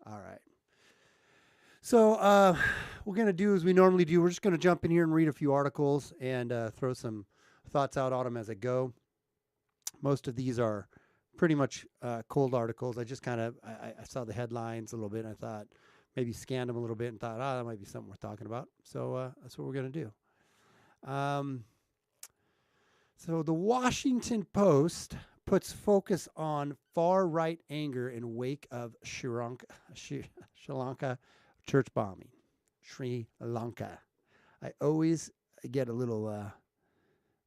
All right. So what we're going to do as we normally do. We're just going to jump in here and read a few articles and throw some thoughts out on them as I go. Most of these are pretty much cold articles. I just kind of I saw the headlines a little bit and I thought maybe scanned them a little bit and thought, that might be something worth talking about. So that's what we're going to do. So the Washington Post puts focus on far-right anger in wake of Sri Lanka church bombing. Sri Lanka. I always get a little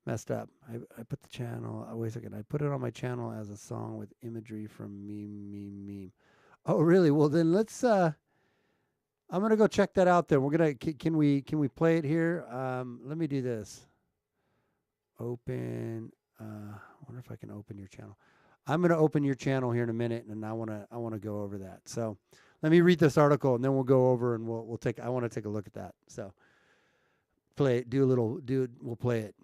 messed up. I put the channel, wait a second, I put it on my channel as a song with imagery from meme. Oh, really? Well, then let's, I'm going to go check that out then. We're going to, can we play it here? Let me do this. Open, I wonder if I can open your channel. I'm going to open your channel here in a minute, and I want to go over that. So let me read this article, and then we'll go over and we'll take. I want to take a look at that. So play it. We'll play it.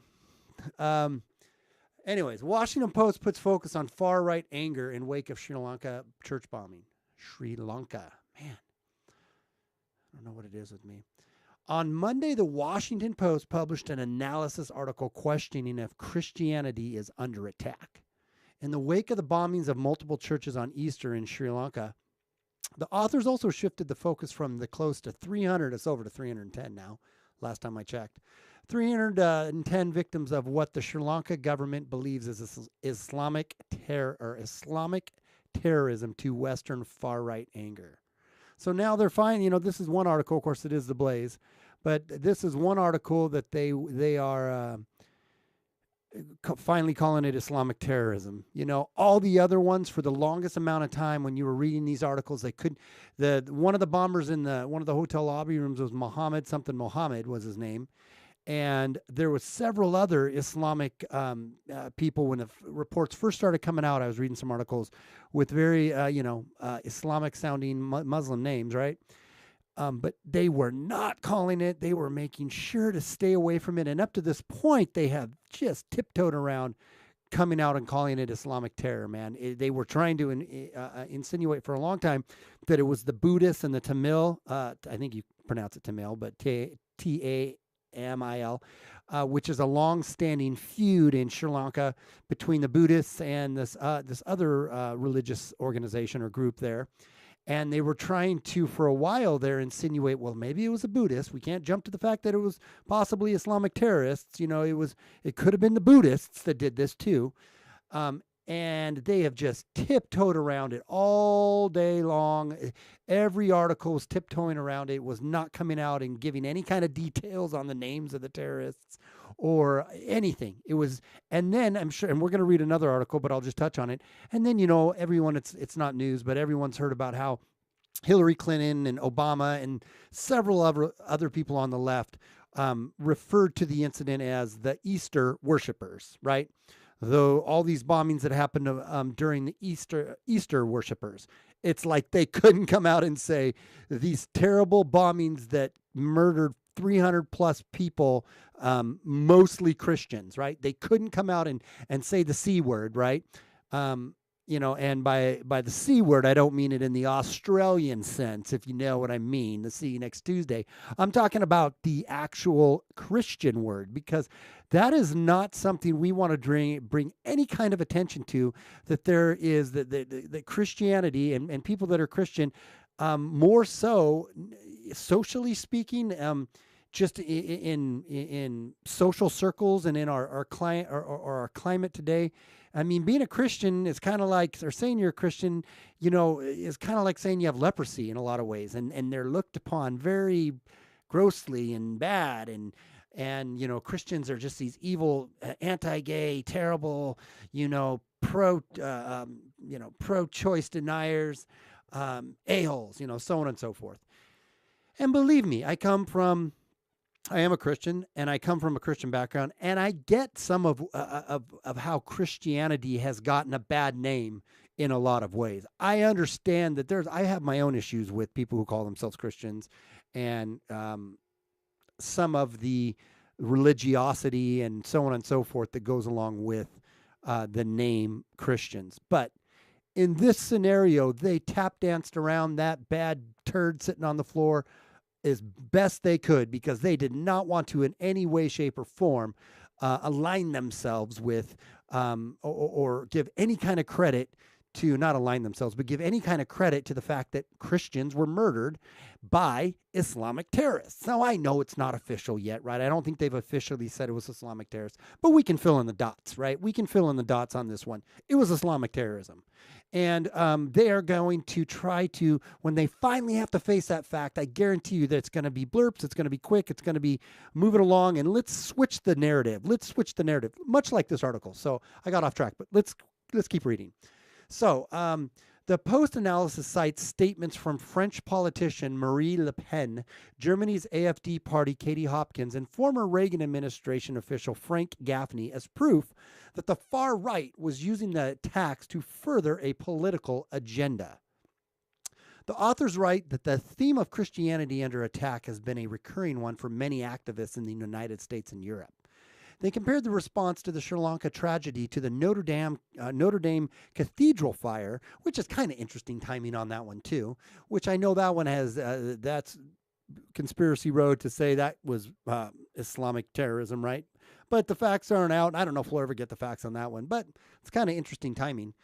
Anyways, Washington Post puts focus on far right anger in wake of Sri Lanka church bombing. Sri Lanka, man, I don't know what it is with me. On Monday, the Washington Post published an analysis article questioning if Christianity is under attack. In the wake of the bombings of multiple churches on Easter in Sri Lanka, the authors also shifted the focus from the close to 300, it's over to 310 now, last time I checked, 310 victims of what the Sri Lanka government believes is Islamic terrorism to Western far-right anger. So now they're fine. This is one article. Of course, it is the Blaze, but this is one article that they are finally calling it Islamic terrorism. All the other ones for the longest amount of time when you were reading these articles, they couldn't. One of the bombers in one of the hotel lobby rooms was Mohammed was his name. And there was several other Islamic people when the reports first started coming out. I was reading some articles with very, Islamic-sounding Muslim names, right? But they were not calling it. They were making sure to stay away from it. And up to this point, they have just tiptoed around coming out and calling it Islamic terror, man. They were trying to insinuate for a long time that it was the Buddhists and the Tamil. I think you pronounce it Tamil, but Tamil. Which is a long-standing feud in Sri Lanka between the Buddhists and this other religious organization or group there. And they were trying to, for a while there, insinuate, well, maybe it was a Buddhist. We can't jump to the fact that it was possibly Islamic terrorists. It could have been the Buddhists that did this too. And they have just tiptoed around it all day long. Every article was tiptoeing around it, was not coming out and giving any kind of details on the names of the terrorists or anything. It was, and then I'm sure, and we're going to read another article, but I'll just touch on it. And then, everyone, it's not news, but everyone's heard about how Hillary Clinton and Obama and several other people on the left referred to the incident as the Easter worshipers, right? Though all these bombings that happened during the Easter worshipers, it's like they couldn't come out and say these terrible bombings that murdered 300 plus people, mostly Christians, right? They couldn't come out and say the C word, right? And by the C word, I don't mean it in the Australian sense, if you know what I mean, the see you next Tuesday. I'm talking about the actual Christian word, because that is not something we want to bring any kind of attention to, that there is that Christianity and people that are Christian, more so, socially speaking, just in social circles and in our client or our climate today. I mean, being a Christian is kind of like, or saying you're a Christian, is kind of like saying you have leprosy in a lot of ways. And they're looked upon very grossly and bad. And Christians are just these evil, anti-gay, terrible, pro-choice deniers, a-holes, so on and so forth. And believe me, I am a Christian, and I come from a Christian background, and I get some of how Christianity has gotten a bad name in a lot of ways. I understand that I have my own issues with people who call themselves Christians, and some of the religiosity and so on and so forth that goes along with the name Christians. But In this scenario, they tap danced around that bad turd sitting on the floor as best they could because they did not want to in any way, shape, or form align themselves with or give any kind of credit to, not align themselves, but give any kind of credit to the fact that Christians were murdered by Islamic terrorists. Now, I know it's not official yet, right? I don't think they've officially said it was Islamic terrorists, but we can fill in the dots, right? We can fill in the dots on this one. It was Islamic terrorism. And they are going to try to, when they finally have to face that fact, I guarantee you that it's going to be blurps, it's going to be quick, it's going to be moving along, and let's switch the narrative. Let's switch the narrative, much like this article. So I got off track, but let's keep reading. So the post-analysis cites statements from French politician Marie Le Pen, Germany's AfD party Katie Hopkins, and former Reagan administration official Frank Gaffney as proof that the far right was using the attacks to further a political agenda. The authors write that the theme of Christianity under attack has been a recurring one for many activists in the United States and Europe. They compared the response to the Sri Lanka tragedy to the Notre Dame Cathedral fire, which is kind of interesting timing on that one too, which I know that one has, that's conspiracy road to say that was Islamic terrorism, right? But the facts aren't out. I don't know if we'll ever get the facts on that one, but it's kind of interesting timing.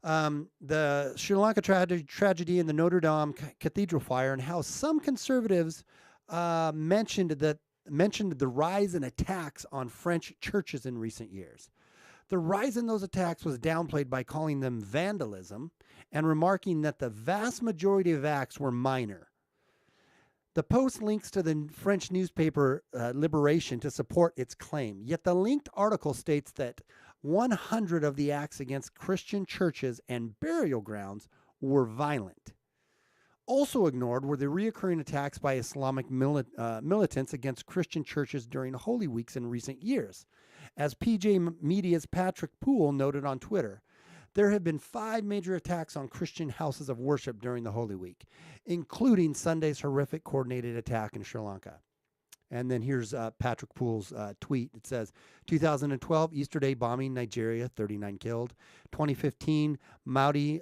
The Sri Lanka tragedy and the Notre Dame Cathedral fire, and how some conservatives mentioned the rise in attacks on French churches in recent years. The rise in those attacks was downplayed by calling them vandalism and remarking that the vast majority of acts were minor. The Post links to the French newspaper Liberation to support its claim, yet the linked article states that 100 of the acts against Christian churches and burial grounds were violent. Also ignored were the reoccurring attacks by Islamic militants against Christian churches during Holy Weeks in recent years. As PJ Media's Patrick Poole noted on Twitter, there have been 5 major attacks on Christian houses of worship during the Holy Week, including Sunday's horrific coordinated attack in Sri Lanka. And then here's Patrick Poole's tweet. It says, 2012, Easter Day bombing, Nigeria, 39 killed. 2015, Mandi,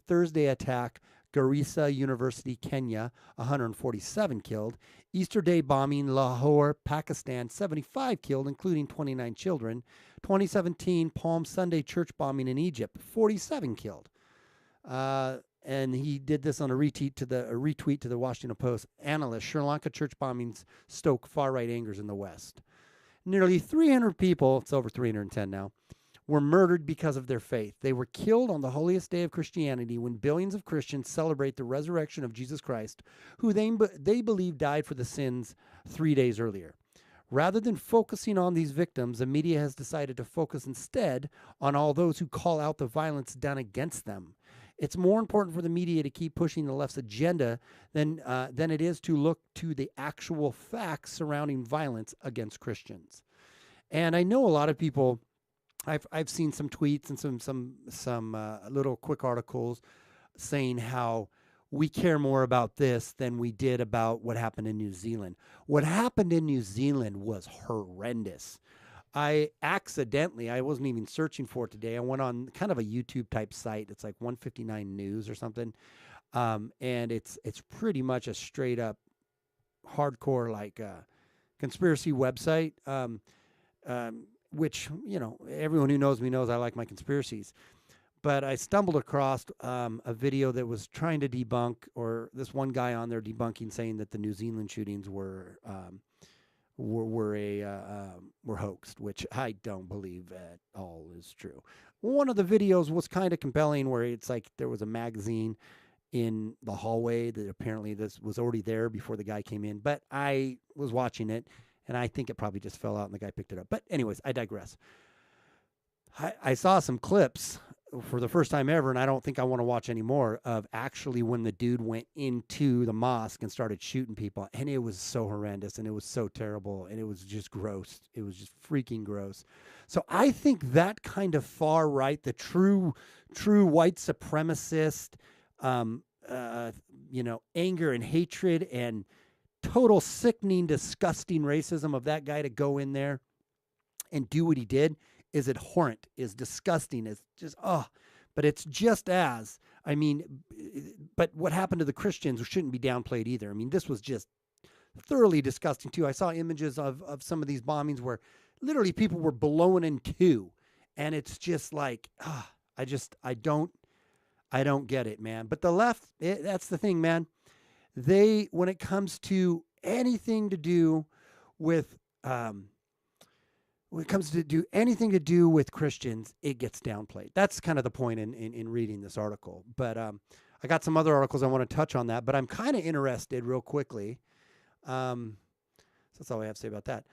Thursday attack, Garissa University, Kenya, 147 killed. Easter Day bombing, Lahore, Pakistan, 75 killed, including 29 children. 2017, Palm Sunday church bombing in Egypt, 47 killed. And he did this on a retweet to the Washington Post. Analyst, Sri Lanka church bombings stoke far-right angers in the West. Nearly 300 people, it's over 310 now, were murdered because of their faith. They were killed on the holiest day of Christianity when billions of Christians celebrate the resurrection of Jesus Christ, who they believe died for the sins 3 days earlier. Rather than focusing on these victims, the media has decided to focus instead on all those who call out the violence done against them. It's more important for the media to keep pushing the left's agenda than it is to look to the actual facts surrounding violence against Christians. And I know a lot of people, I've seen some tweets and some little quick articles saying how we care more about this than we did about what happened in New Zealand. What happened in New Zealand was horrendous. I wasn't even searching for it today. I went on kind of a YouTube type site. It's like 159 News or something. And it's pretty much a straight up hardcore like conspiracy website, which, you know, everyone who knows me knows I like my conspiracies. But I stumbled across a video that was trying to debunk, or this one guy on there debunking, saying that the New Zealand shootings were hoaxed, which I don't believe at all is true. One of the videos was kind of compelling, where it's like there was a magazine in the hallway that apparently this was already there before the guy came in. But I was watching it, and I think it probably just fell out and the guy picked it up. But anyways, I digress. I saw some clips for the first time ever, and I don't think I want to watch any more, of actually when the dude went into the mosque and started shooting people. And it was so horrendous, and it was so terrible, and it was just gross. It was just freaking gross. So I think that kind of far right, the true white supremacist, anger and hatred and total sickening, disgusting racism of that guy to go in there and do what he did is abhorrent, is disgusting, is just, but it's just as, I mean, but what happened to the Christians shouldn't be downplayed either. I mean, this was just thoroughly disgusting too. I saw images of some of these bombings where literally people were blown in two, and it's just like, I don't get it, man. But the left, that's the thing, man. They, when it comes to anything to do with, anything to do with Christians, it gets downplayed. That's kind of the point in reading this article. But I got some other articles I want to touch on that, but I'm kind of interested real quickly. So that's all I have to say about that.